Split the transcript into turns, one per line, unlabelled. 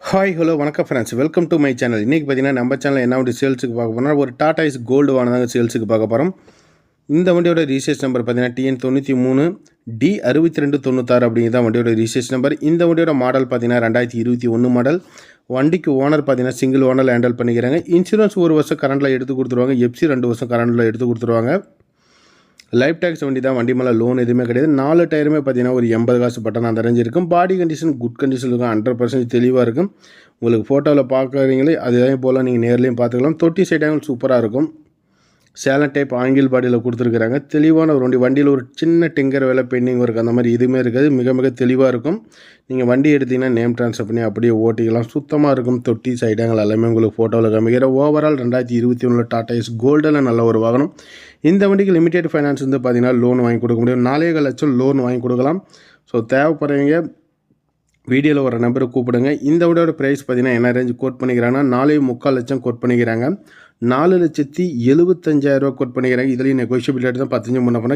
Hi hello வணக்கம் friends, welcome to my channel. இன்றைக்கி பார்த்தீங்கன்னா நம்ம சேனல் என்ன வண்டி சேல்ஸுக்கு பார்க்க போகிறோம்னா ஒரு டாடா ஐஸ் கோல்டு வாங்கினாங்க சேல்ஸுக்கு பார்க்க போகிறோம். இந்த வண்டியோட ரிஜிஸ்ட்ரேஷன் நம்பர் பார்த்தீங்கன்னா TN93 D6296 அப்படிங்கிறது தான் வண்டியோட ரிஜிஸ்ட்ரேஷன் நம்பர். இந்த வண்டியோட மாடல் பார்த்தீங்கன்னா 2021 மாடல். வண்டிக்கு ஓனர் பார்த்தீங்கன்னா சிங்கிள் ஓனர் ஹேண்டில் பண்ணிக்கிறாங்க. இன்சூரன்ஸ் 1 வருஷம் கரண்டில் எடுத்து கொடுத்துருவாங்க. எஃப்சி 2 வருஷம் கரண்டில் எடுத்து கொடுத்துருவாங்க. லைஃப் டேக்ஸ் வண்டி தான், வண்டி மேலே லோன் எதுவுமே கிடையாது. 4 டயருமே பார்த்தீங்கன்னா ஒரு 80 காசு பட்டன் அந்த ரேஞ்சு இருக்கும். பாடி கண்டிஷன் குட் கண்டிஷன் இருக்கும், 100% தெளிவாக இருக்கும். உங்களுக்கு ஃபோட்டோவில் பார்க்குறீங்களே அதே போல் நீங்கள் நேர்லேயும் பார்த்துக்கலாம். தொட்டி சைடாகவும் சூப்பராக இருக்கும். சேலன் டைப் ஆங்கிள் பாடியில் கொடுத்துருக்குறாங்க. தெளிவான ஒரு வண்டி. வண்டியில் ஒரு சின்ன டிங்கர் வேலை பெண்டிங் ஒர்க் அந்த மாதிரி எதுவுமே இருக்காது. மிக மிக தெளிவாக இருக்கும். நீங்கள் வண்டி எடுத்திங்கன்னா நேம் ட்ரான்ஸ்ஃபர் பண்ணி அப்படியே ஓட்டிக்கலாம். சுத்தமாக இருக்கும். தொட்டி சைடாங்கள் எல்லாமே உங்களுக்கு ஃபோட்டோவில் காமிக்கிற. ஓவரால் 2021 டாடா ஐஸ் கோல்டில் நல்ல ஒரு வாகனம். இந்த வண்டிக்கு லிமிடெட் ஃபைனான்ஸ் வந்து பார்த்தீங்கன்னா லோன் வாங்கி கொடுக்க முடியும். 4.5 லட்சம் லோன் வாங்கி கொடுக்கலாம். ஸோ தேவைப்படுறவங்க வீடியோவில் ஒரு நம்பருக்கு கூப்பிடுங்க. இந்த வண்டியோட ப்ரைஸ் பார்த்தீங்கன்னா என்ன ரேஞ்சு கோட் பண்ணிக்கிறாங்கன்னா 4.25 லட்சம் கோட் பண்ணிக்கிறாங்க. 4,75,000 கோட் பண்ணிக்கிறாங்க. இதுலேயும் நெகோஷியபிள் ரேட் தான் 15 முன்ன பண்ண